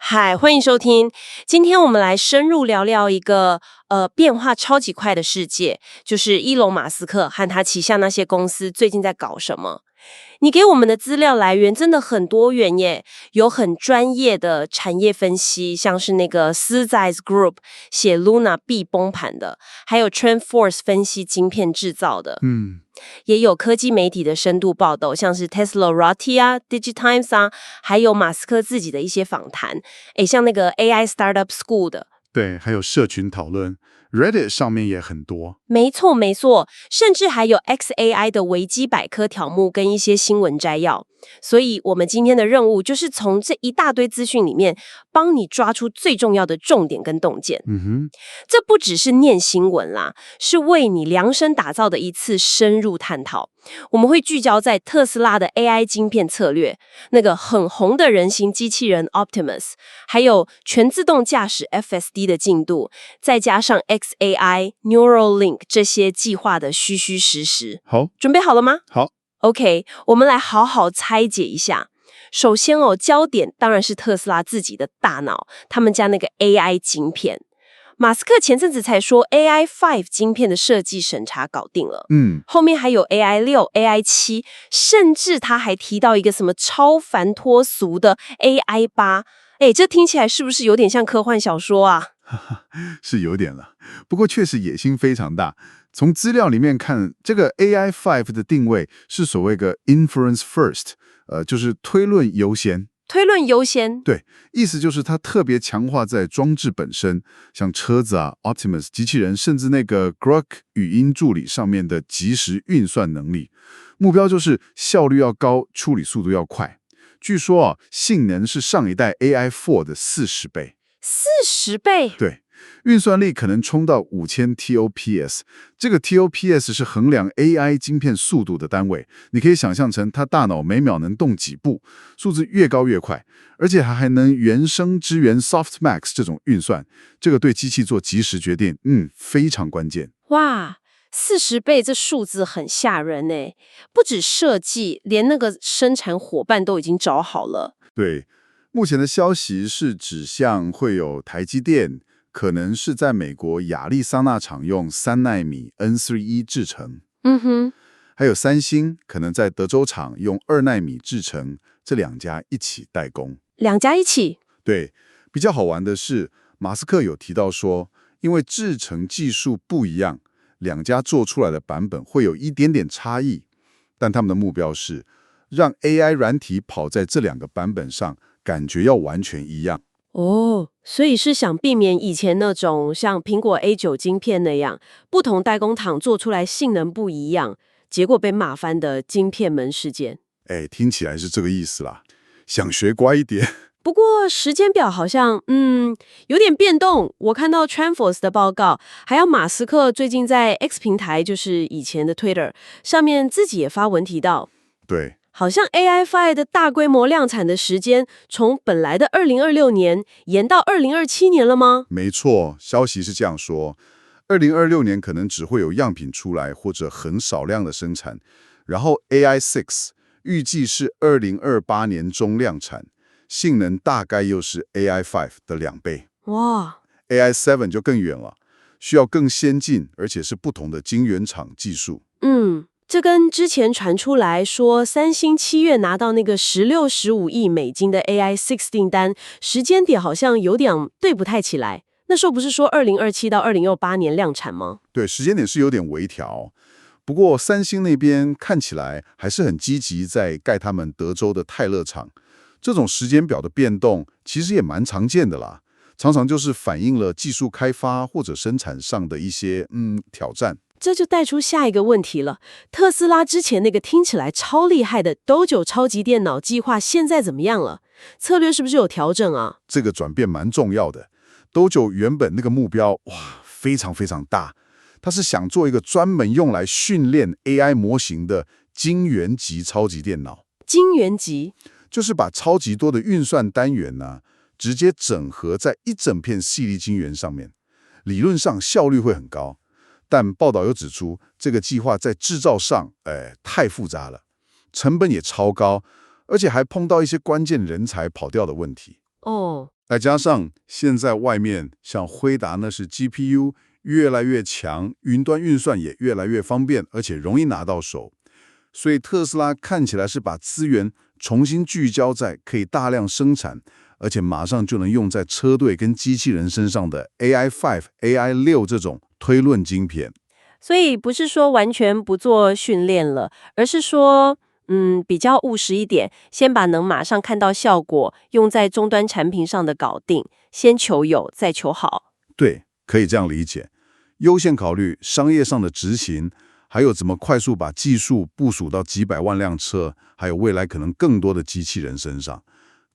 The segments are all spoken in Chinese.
嗨，欢迎收听。今天我们来深入聊聊一个变化超级快的世界，就是伊隆马斯克和他旗下那些公司最近在搞什么。你给我们的资料来源真的很多元耶，有很专业的产业分析，像是那个 Zeiss Group 写 Luna 必崩盘的，还有 TrendForce 分析晶片制造的，也有科技媒体的深度报道，像是 Teslarati 啊、DigiTimes 啊，还有马斯克自己的一些访谈，像那个 AI Startup School 的。对，还有社群讨论，Reddit 上面也很多。没错，没错，甚至还有 XAI 的维基百科条目跟一些新闻摘要。所以我们今天的任务就是从这一大堆资讯里面，帮你抓出最重要的重点跟洞见。这不只是念新闻啦，是为你量身打造的一次深入探讨。我们会聚焦在特斯拉的 AI 晶片策略，那个很红的人形机器人 Optimus， 还有全自动驾驶 FSD 的进度，再加上 XAI、Neuralink 这些计划的虚虚实实。好，准备好了吗？好。OK， 我们来好好拆解一下。首先焦点当然是特斯拉自己的大脑，他们家那个 AI 晶片。马斯克前阵子才说 AI5 晶片的设计审查搞定了，后面还有 AI6、AI7，甚至他还提到一个什么超凡脱俗的 AI8，这听起来是不是有点像科幻小说啊？是有点了，不过确实野心非常大。从资料里面看，这个 AI5 的定位是所谓的 inference first，就是推论优先。推论优先，对，意思就是它特别强化在装置本身，像车子啊、Optimus 机器人，甚至那个 Grok 语音助理上面的即时运算能力。目标就是效率要高，处理速度要快。据说性能是上一代 AI4 的40倍。40倍？对。运算力可能冲到5000 TOPS， 这个 TOPS 是衡量 AI 晶片速度的单位，你可以想象成它大脑每秒能动几步，数字越高越快，而且还能原生支援 Softmax 这种运算，这个对机器做即时决定，非常关键。哇，40倍这数字很吓人耶，不止设计，连那个生产伙伴都已经找好了。对，目前的消息是指向会有台积电，可能是在美国亚利桑那厂用3奈米 N31制程，还有三星可能在德州厂用2奈米制程，这两家一起代工。两家一起？对，比较好玩的是，马斯克有提到说，因为制程技术不一样，两家做出来的版本会有一点点差异，但他们的目标是让 AI 软体跑在这两个版本上，感觉要完全一样。所以是想避免以前那种像苹果 A9 晶片那样，不同代工厂做出来性能不一样，结果被骂翻的晶片门事件。听起来是这个意思啦，想学乖一点。不过时间表好像有点变动。我看到 TrendForce 的报告，还有马斯克最近在 X 平台，就是以前的 Twitter 上面自己也发文提到，对，好像 AI5 的大规模量产的时间从本来的2026年延到2027年了吗？没错，消息是这样说，2026年可能只会有样品出来，或者很少量的生产，然后 AI6 预计是2028年中量产，性能大概又是 AI5 的2倍。哇 AI7 就更远了，需要更先进，而且是不同的晶圆厂技术。这跟之前传出来说三星7月拿到那个16、15亿美金的 AI6 订单，时间点好像有点对不太起来。那时候不是说2027到2028年量产吗？对，时间点是有点微调。不过三星那边看起来还是很积极，在盖他们德州的泰勒厂。这种时间表的变动其实也蛮常见的啦，常常就是反映了技术开发或者生产上的一些挑战。这就带出下一个问题了，特斯拉之前那个听起来超厉害的 Dojo 超级电脑计划现在怎么样了？策略是不是有调整啊？这个转变蛮重要的。Dojo 原本那个目标非常非常大，它是想做一个专门用来训练 AI 模型的晶圆级超级电脑。晶圆级就是把超级多的运算单元直接整合在一整片细粒晶圆上面，理论上效率会很高。但报道又指出，这个计划在制造上，太复杂了，成本也超高，而且还碰到一些关键人才跑掉的问题。再加上现在外面像辉达那是 GPU 越来越强，云端运算也越来越方便，而且容易拿到手。所以特斯拉看起来是把资源重新聚焦在可以大量生产，而且马上就能用在车队跟机器人身上的 AI5、AI6这种推论晶片。所以不是说完全不做训练了，而是说比较务实一点，先把能马上看到效果用在终端产品上的搞定，先求有再求好。对，可以这样理解，优先考虑商业上的执行，还有怎么快速把技术部署到几百万辆车，还有未来可能更多的机器人身上。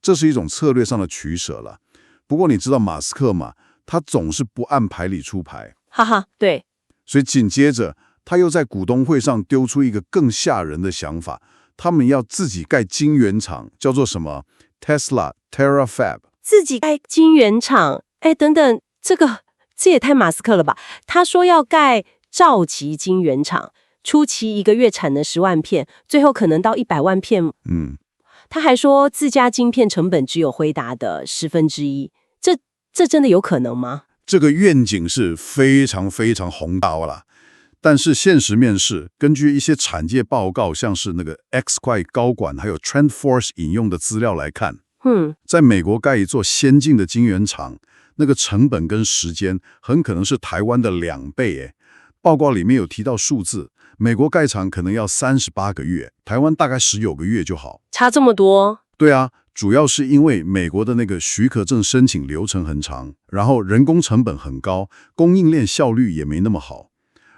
这是一种策略上的取舍了。不过你知道马斯克嘛，他总是不按牌理出牌。哈哈，对。所以紧接着他又在股东会上丢出一个更吓人的想法，他们要自己盖晶圆厂，叫做什么 Tesla Terafab。自己盖晶圆厂？哎，等等，这也太马斯克了吧？他说要盖兆级晶圆厂，初期1个月产能10万片，最后可能到100万片。他还说自家晶片成本只有辉达的1/10，这真的有可能吗？这个愿景是非常非常宏大了，但是现实面是，根据一些产业报告，像是那个 XY 高管还有 TrendForce 引用的资料来看，在美国盖一座先进的晶圆厂，那个成本跟时间很可能是台湾的2倍。报告里面有提到数字，美国盖厂可能要38个月，台湾大概19个月就好。差这么多？对啊，主要是因为美国的那个许可证申请流程很长，然后人工成本很高，供应链效率也没那么好。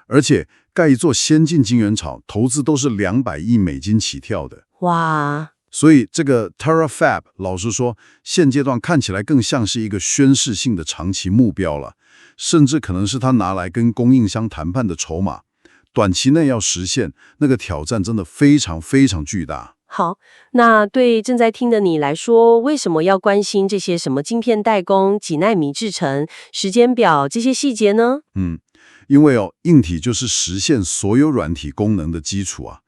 而且盖一座先进晶圆厂，投资都是200亿美金起跳的。哇！所以这个 Terafab， 老实说，现阶段看起来更像是一个宣示性的长期目标了，甚至可能是他拿来跟供应商谈判的筹码。短期内要实现，那个挑战真的非常非常巨大。好，那对正在听的你来说，为什么要关心这些什么晶片代工、几奈米制程、时间表这些细节呢？因为硬体就是实现所有软体功能的基础啊。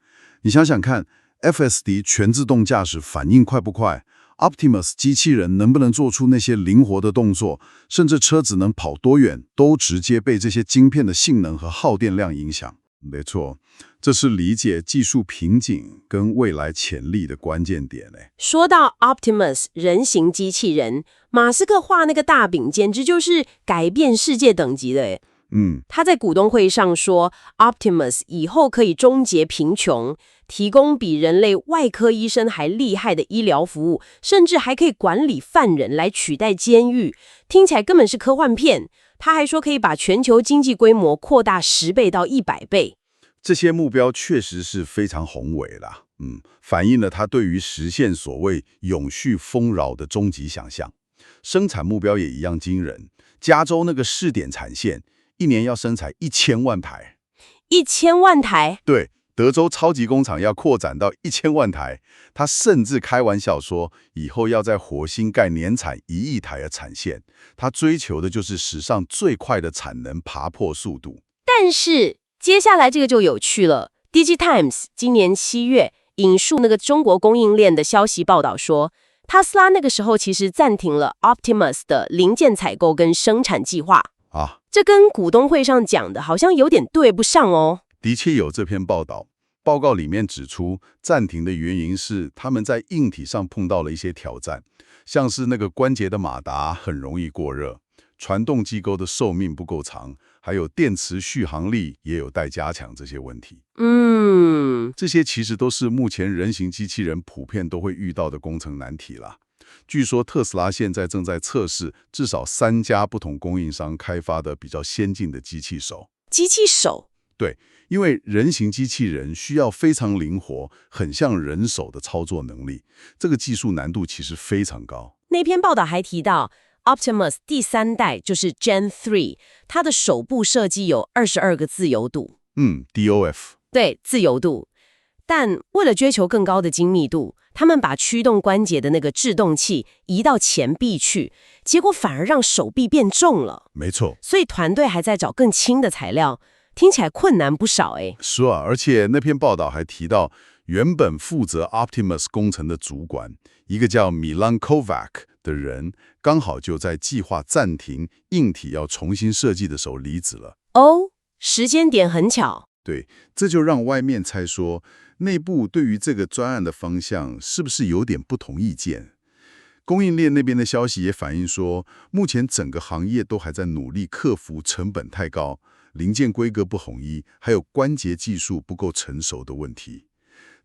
你想想看 ，FSD 全自动驾驶反应快不快 ？Optimus 机器人能不能做出那些灵活的动作？甚至车子能跑多远，都直接被这些晶片的性能和耗电量影响。没错，这是理解技术瓶颈跟未来潜力的关键点。说到 Optimus 人形机器人，马斯克画那个大饼，简直就是改变世界等级的。他在股东会上说 ，Optimus 以后可以终结贫穷，提供比人类外科医生还厉害的医疗服务，甚至还可以管理犯人来取代监狱。听起来根本是科幻片。他还说可以把全球经济规模扩大10倍到100倍。这些目标确实是非常宏伟啦，反映了他对于实现所谓永续丰饶的终极想象。生产目标也一样惊人，加州那个试点产线1年要生产1000万台。1000万台？对，德州超级工厂要扩展到1000万台。他甚至开玩笑说，以后要在火星盖年产1亿台的产线。他追求的就是史上最快的产能爬坡速度。但是接下来这个就有趣了。DigiTimes 今年7月引述那个中国供应链的消息报道说，特斯拉那个时候其实暂停了 Optimus 的零件采购跟生产计划。这跟股东会上讲的好像有点对不上哦。的确有这篇报道，报告里面指出，暂停的原因是他们在硬体上碰到了一些挑战，像是那个关节的马达很容易过热，传动机构的寿命不够长，还有电池续航力也有待加强这些问题。这些其实都是目前人形机器人普遍都会遇到的工程难题啦。据说特斯拉现在正在测试至少3家不同供应商开发的比较先进的机器手。机器手？对，因为人形机器人需要非常灵活，很像人手的操作能力，这个技术难度其实非常高。那篇报道还提到 Optimus 第3代就是 Gen 3，它的手部设计有22个自由度。DOF。对，自由度。但为了追求更高的精密度，他们把驱动关节的那个制动器移到前臂去，结果反而让手臂变重了。没错。所以团队还在找更轻的材料，听起来困难不少。是啊，而且那篇报道还提到，原本负责 Optimus 工程的主管，一个叫 Milan Kovac 的人，刚好就在计划暂停硬体要重新设计的时候离职了。哦，时间点很巧。对，这就让外面猜说，内部对于这个专案的方向是不是有点不同意见？供应链那边的消息也反映说，目前整个行业都还在努力克服成本太高、零件规格不统一，还有关节技术不够成熟的问题。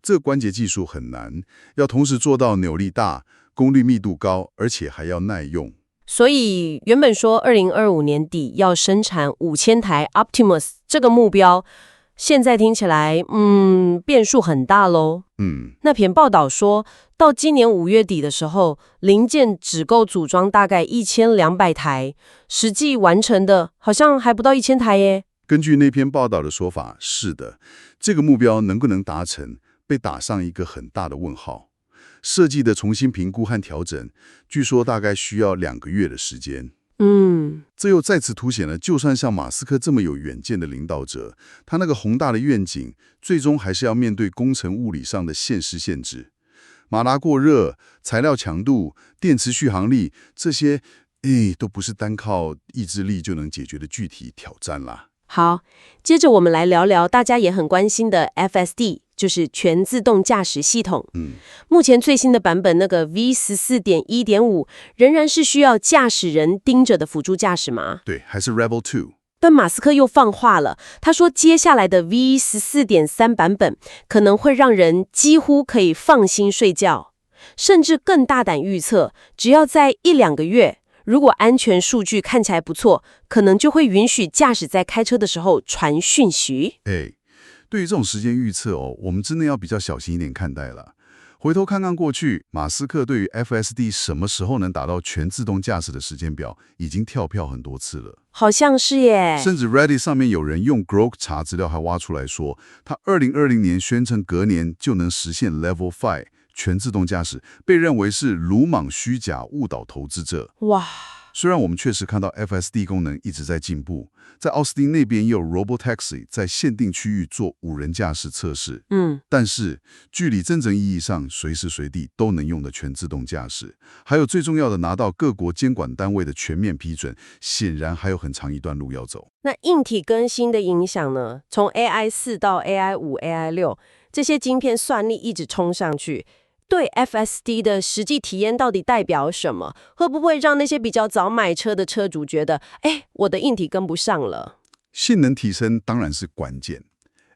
这关节技术很难，要同时做到扭力大、功率密度高，而且还要耐用。所以原本说2025年底要生产5000台 Optimus 这个目标，现在听起来，变数很大咯。那篇报道说到今年5月底的时候，零件只够组装大概1200台，实际完成的好像还不到1000台耶。根据那篇报道的说法，是的，这个目标能不能达成，被打上一个很大的问号。设计的重新评估和调整，据说大概需要2个月的时间。这又再次凸显了，就算像马斯克这么有远见的领导者，他那个宏大的愿景，最终还是要面对工程物理上的现实限制。马达过热、材料强度、电池续航力，这些，都不是单靠意志力就能解决的具体挑战啦。好，接着我们来聊聊大家也很关心的 FSD， 就是全自动驾驶系统。目前最新的版本那个 V14.1.5 仍然是需要驾驶人盯着的辅助驾驶吗？对，还是 Level 2。但马斯克又放话了，他说接下来的 V14.3 版本可能会让人几乎可以放心睡觉，甚至更大胆预测，只要在1-2个月，如果安全数据看起来不错，可能就会允许驾驶在开车的时候传讯息。对于这种时间预测我们真的要比较小心一点看待了。回头看看过去，马斯克对于 FSD 什么时候能达到全自动驾驶的时间表，已经跳票很多次了。好像是耶。甚至 Reddit 上面有人用 Grok 查资料，还挖出来说，他2020年宣称隔年就能实现 Level 5全自动驾驶，被认为是鲁莽虚假、误导投资者。哇！虽然我们确实看到 FSD 功能一直在进步，在奥斯汀那边也有 Robotaxi 在限定区域做无人驾驶测试。但是距离真正意义上随时随地都能用的全自动驾驶，还有最重要的拿到各国监管单位的全面批准，显然还有很长一段路要走。那硬体更新的影响呢？从 AI4 到 AI5、AI6，这些晶片算力一直冲上去。对 FSD 的实际体验到底代表什么？会不会让那些比较早买车的车主觉得，我的硬体跟不上了？性能提升当然是关键。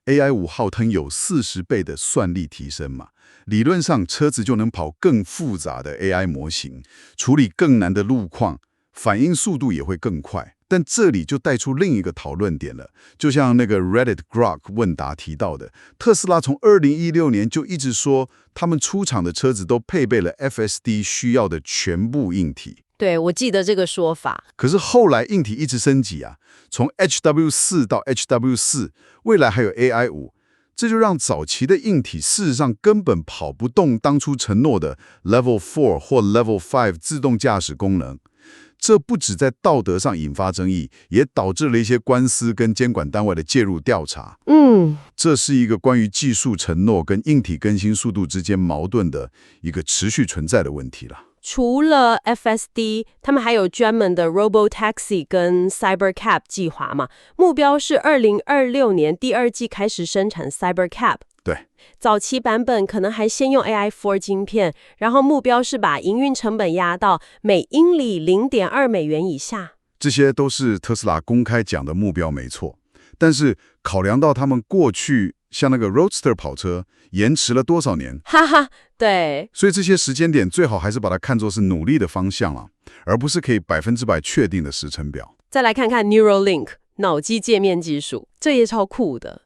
AI5号称有40倍的算力提升嘛，理论上车子就能跑更复杂的 AI 模型，处理更难的路况，反应速度也会更快。但这里就带出另一个讨论点了，就像那个 Reddit Grok 问答提到的，特斯拉从2016年就一直说，他们出厂的车子都配备了 FSD 需要的全部硬体。对，我记得这个说法。可是后来硬体一直升级啊，从 HW4 到 HW4， 未来还有 AI5， 这就让早期的硬体事实上根本跑不动当初承诺的 Level 4或 Level 5自动驾驶功能。这不止在道德上引发争议，也导致了一些官司跟监管单位的介入调查。这是一个关于技术承诺跟硬体更新速度之间矛盾的一个持续存在的问题了。除了 FSD， 他们还有专门的 Robotaxi 跟 Cybercab 计划嘛，目标是2026年第2季开始生产 Cybercab。对，早期版本可能还先用 AI4 晶片，然后目标是把营运成本压到每英里0.2美元以下。这些都是特斯拉公开讲的目标没错，但是考量到他们过去像那个 Roadster 跑车延迟了多少年，对，所以这些时间点最好还是把它看作是努力的方向了，而不是可以100%确定的时程表。再来看看 Neuralink 脑机界面技术，这也超酷的。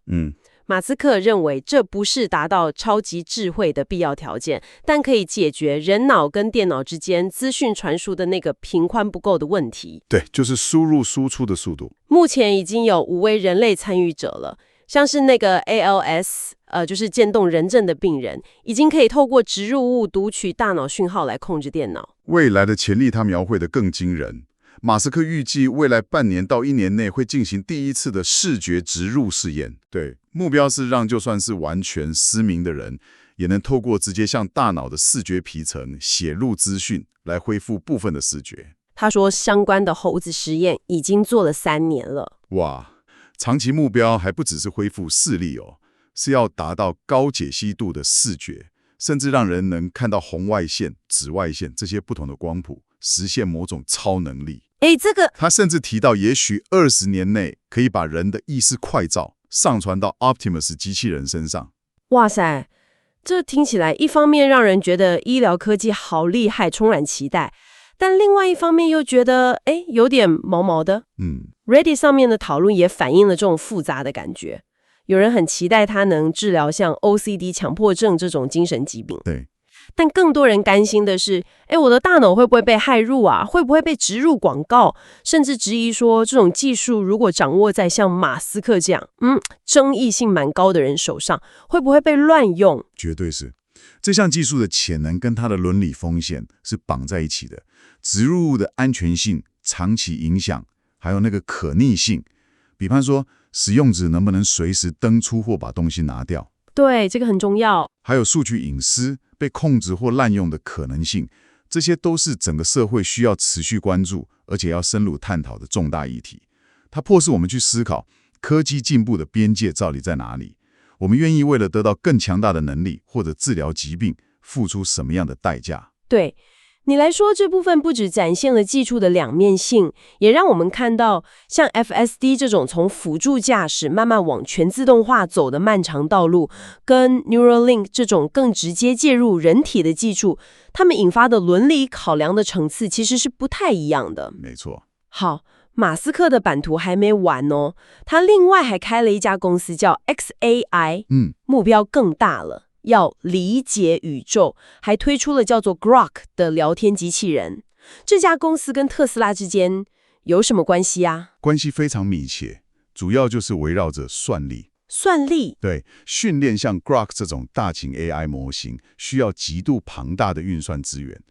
马斯克认为这不是达到超级智慧的必要条件，但可以解决人脑跟电脑之间资讯传输的那个频宽不够的问题。对，就是输入输出的速度。目前已经有5位人类参与者了，像是那个 ALS，就是渐冻人症的病人，已经可以透过植入物读取大脑讯号来控制电脑。未来的潜力他描绘得更惊人。马斯克预计未来半年到1年内会进行第1次的视觉植入试验。对，目标是让就算是完全失明的人也能透过直接向大脑的视觉皮层写入资讯来恢复部分的视觉。他说，相关的猴子实验已经做了3年了。哇，长期目标还不只是恢复视力哦，是要达到高解析度的视觉，甚至让人能看到红外线、紫外线这些不同的光谱，实现某种超能力。这个他甚至提到，也许20年内可以把人的意识快照上传到 Optimus 机器人身上。哇塞，这听起来一方面让人觉得医疗科技好厉害，充满期待，但另外一方面又觉得有点毛毛的。Reddit 上面的讨论也反映了这种复杂的感觉。有人很期待它能治疗像 OCD 强迫症这种精神疾病，对，但更多人担心的是，我的大脑会不会被骇入啊？会不会被植入广告？甚至质疑说，这种技术如果掌握在像马斯克这样，争议性蛮高的人手上，会不会被乱用？绝对是。这项技术的潜能跟它的伦理风险是绑在一起的，植入物的安全性、长期影响，还有那个可逆性，比方说使用者能不能随时登出或把东西拿掉。对，这个很重要。还有数据隐私被控制或滥用的可能性，这些都是整个社会需要持续关注，而且要深入探讨的重大议题。它迫使我们去思考科技进步的边界到底在哪里？我们愿意为了得到更强大的能力或者治疗疾病，付出什么样的代价？对你来说，这部分不只展现了技术的两面性，也让我们看到像 FSD 这种从辅助驾驶慢慢往全自动化走的漫长道路，跟 Neuralink 这种更直接介入人体的技术，它们引发的伦理考量的层次其实是不太一样的。没错。好，马斯克的版图还没完哦，他另外还开了一家公司叫 xAI，目标更大了。要理解宇宙，还推出了叫做 Grok 的聊天机器人。这家公司跟特斯拉之间有什么关系啊？关系非常密切，主要就是围绕着算力。算力？对，训练像 Grok 这种大型 AI 模型，需要极度庞大的运算资源。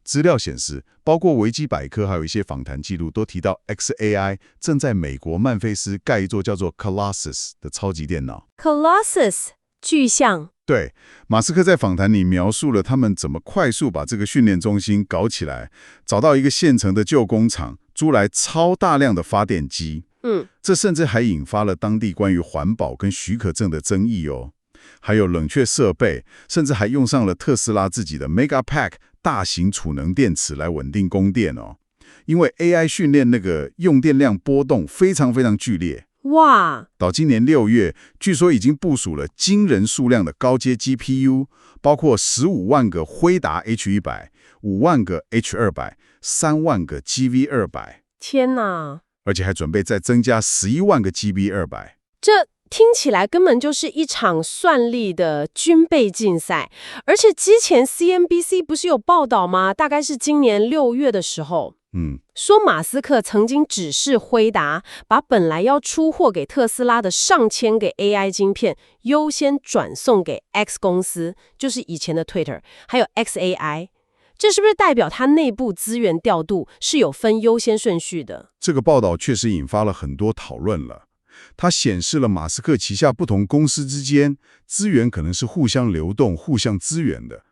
资料显示，包括维基百科还有一些访谈记录都提到 xAI 正在美国曼菲斯盖一座叫做 Colossus 的超级电脑。Colossus 巨像。对，马斯克在访谈里描述了他们怎么快速把这个训练中心搞起来，找到一个现成的旧工厂，租来超大量的发电机。这甚至还引发了当地关于环保跟许可证的争议哦。还有冷却设备，甚至还用上了特斯拉自己的 Megapack 大型储能电池来稳定供电哦。因为 AI 训练那个用电量波动非常非常剧烈。哇！到今年6月，据说已经部署了惊人数量的高阶 GPU， 包括15万个辉达 H100、5万个 H200、3万个 GV200。天哪！而且还准备再增加11万个 GB200。这听起来根本就是一场算力的军备竞赛。而且之前 CNBC 不是有报道吗？大概是今年6月的时候。说马斯克曾经指示辉达把本来要出货给特斯拉的上千个 AI 晶片优先转送给 X 公司，就是以前的 Twitter， 还有 xAI。这是不是代表他内部资源调度是有分优先顺序的？这个报道确实引发了很多讨论了。它显示了马斯克旗下不同公司之间资源可能是互相流动、互相支援的。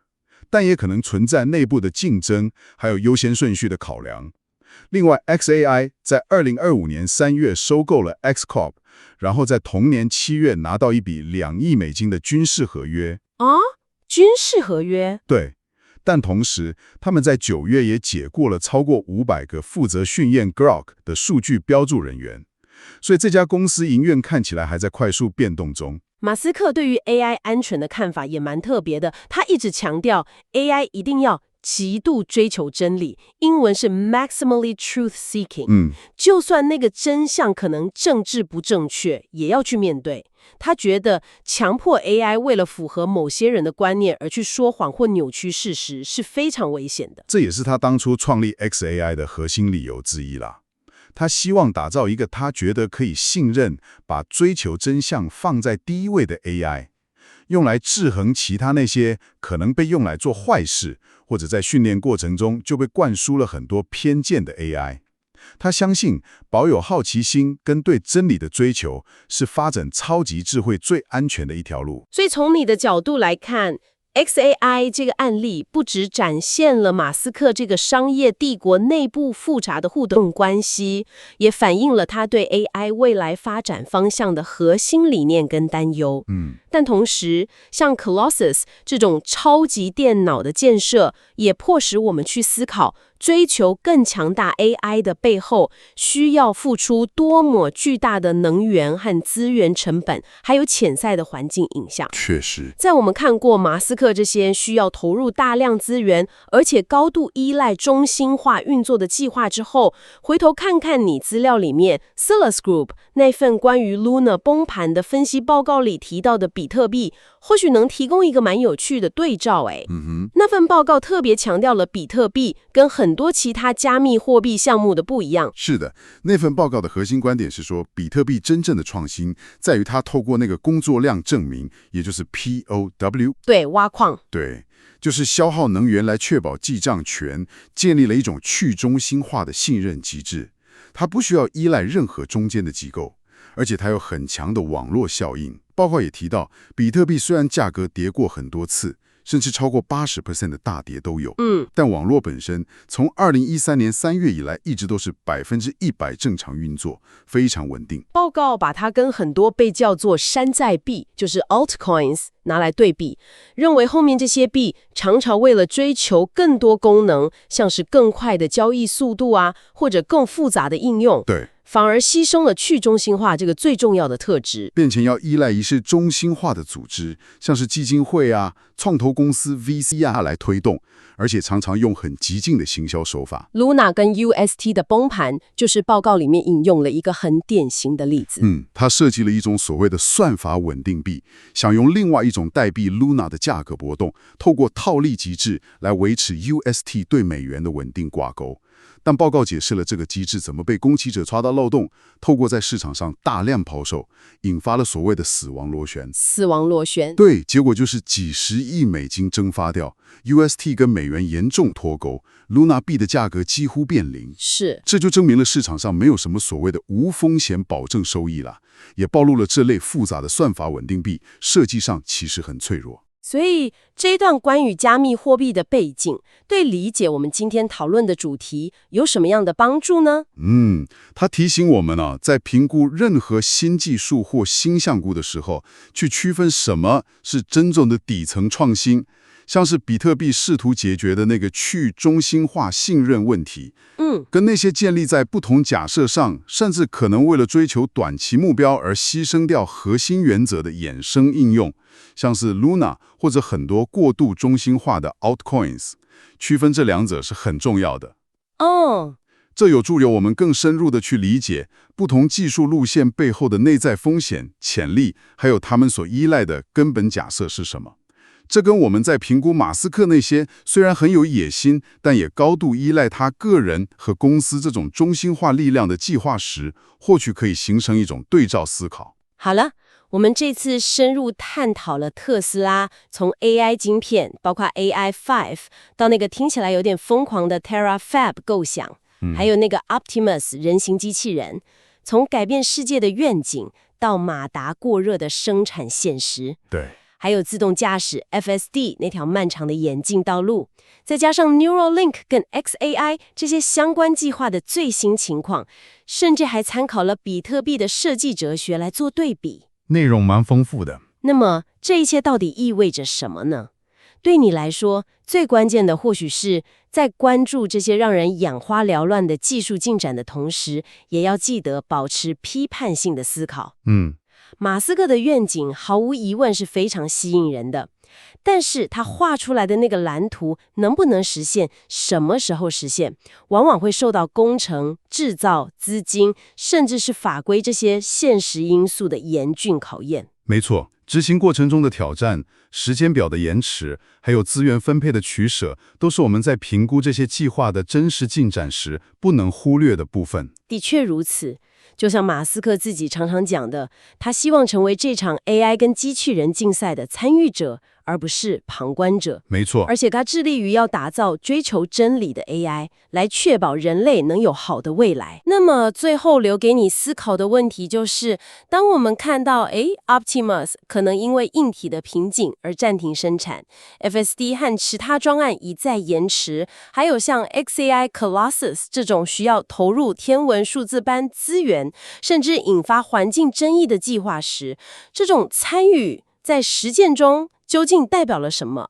但也可能存在内部的竞争，还有优先顺序的考量。另外 ，xAI 在2025年3月收购了 X-Corp， 然后在同年7月拿到一笔2亿美金的军事合约。军事合约？对，但同时他们在9月也解雇了超过500个负责训练 Grok 的数据标注人员。所以这家公司营运看起来还在快速变动中。马斯克对于 AI 安全的看法也蛮特别的，他一直强调 AI 一定要极度追求真理，英文是 maximally truth seeking。就算那个真相可能政治不正确，也要去面对。他觉得强迫 AI 为了符合某些人的观念而去说谎或扭曲事实是非常危险的。这也是他当初创立 xAI 的核心理由之一啦。他希望打造一个他觉得可以信任、把追求真相放在第一位的 AI， 用来制衡其他那些可能被用来做坏事，或者在训练过程中就被灌输了很多偏见的 AI。他相信保有好奇心跟对真理的追求是发展超级智慧最安全的一条路。所以从你的角度来看， XAI 这个案例不只展现了马斯克这个商业帝国内部复杂的互动关系，也反映了他对 AI 未来发展方向的核心理念跟担忧。但同时，像 Colossus 这种超级电脑的建设，也迫使我们去思考，追求更强大 AI 的背后，需要付出多么巨大的能源和资源成本，还有潜在的环境影响。确实，在我们看过马斯克这些需要投入大量资源，而且高度依赖中心化运作的计划之后，回头看看你资料里面 Silas Group 那份关于 Luna 崩盘的分析报告里提到的比特币，或许能提供一个蛮有趣的对照。那份报告特别强调了比特币跟很多其他加密货币项目的不一样。是的，那份报告的核心观点是说，比特币真正的创新在于它透过那个工作量证明，也就是 POW， 对，挖矿。对，就是消耗能源来确保记账权，建立了一种去中心化的信任机制。它不需要依赖任何中间的机构，而且它有很强的网络效应。报告也提到，比特币虽然价格跌过很多次，甚至超过80%的大跌都有，但网络本身从2013年3月以来一直都是100%正常运作，非常稳定。报告把它跟很多被叫做山寨币，就是 altcoins 拿来对比，认为后面这些币常常为了追求更多功能，像是更快的交易速度啊，或者更复杂的应用，对，反而牺牲了去中心化这个最重要的特质，变成要依赖一些中心化的组织，像是基金会啊、创投公司 VC 啊来推动，而且常常用很激进的行销手法。Luna 跟 UST 的崩盘，就是报告里面引用了一个很典型的例子。它设计了一种所谓的算法稳定币，想用另外一种代币 Luna 的价格波动，透过套利机制来维持 UST 对美元的稳定挂钩。但报告解释了这个机制怎么被攻击者抓到漏洞，透过在市场上大量抛售，引发了所谓的死亡螺旋。死亡螺旋，对，结果就是几十亿美金蒸发掉 ，UST 跟美元严重脱钩 ，Luna 币的价格几乎变零。是，这就证明了市场上没有什么所谓的无风险保证收益了，也暴露了这类复杂的算法稳定币设计上其实很脆弱。所以这一段关于加密货币的背景，对理解我们今天讨论的主题有什么样的帮助呢？它提醒我们啊，在评估任何新技术或新项目的时候，去区分什么是真正的底层创新，像是比特币试图解决的那个去中心化信任问题，跟那些建立在不同假设上，甚至可能为了追求短期目标而牺牲掉核心原则的衍生应用，像是 Luna 或者很多过度中心化的 altcoins， 区分这两者是很重要的。这有助于我们更深入地去理解不同技术路线背后的内在风险、潜力，还有他们所依赖的根本假设是什么。这跟我们在评估马斯克那些虽然很有野心，但也高度依赖他个人和公司这种中心化力量的计划时，或许可以形成一种对照思考。好了，我们这次深入探讨了特斯拉从 AI 晶片，包括 AI5， 到那个听起来有点疯狂的 Terafab 构想，还有那个 Optimus 人形机器人，从改变世界的愿景到马达过热的生产现实。对。还有自动驾驶 FSD 那条漫长的演进道路，再加上 Neuralink 跟 XAI 这些相关计划的最新情况，甚至还参考了比特币的设计哲学来做对比，内容蛮丰富的。那么这一切到底意味着什么呢？对你来说，最关键的或许是在关注这些让人眼花缭乱的技术进展的同时，也要记得保持批判性的思考。马斯克的愿景毫无疑问是非常吸引人的，但是他画出来的那个蓝图能不能实现，什么时候实现，往往会受到工程、制造、资金，甚至是法规这些现实因素的严峻考验。没错，执行过程中的挑战、时间表的延迟，还有资源分配的取舍，都是我们在评估这些计划的真实进展时不能忽略的部分。的确如此。就像马斯克自己常常讲的，他希望成为这场 AI 跟机器人竞赛的参与者，而不是旁观者。没错，而且它致力于要打造追求真理的 AI， 来确保人类能有好的未来。那么最后留给你思考的问题就是，当我们看到Optimus 可能因为硬体的瓶颈而暂停生产， FSD 和其他专案一再延迟，还有像 xAI Colossus 这种需要投入天文数字般资源，甚至引发环境争议的计划时，这种参与在实践中究竟代表了什么？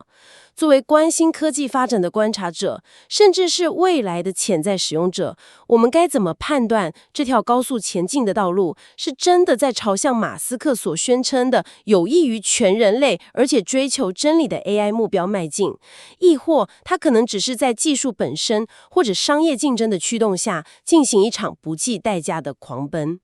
作为关心科技发展的观察者，甚至是未来的潜在使用者，我们该怎么判断这条高速前进的道路是真的在朝向马斯克所宣称的有益于全人类而且追求真理的 AI 目标迈进，亦或它可能只是在技术本身或者商业竞争的驱动下进行一场不计代价的狂奔？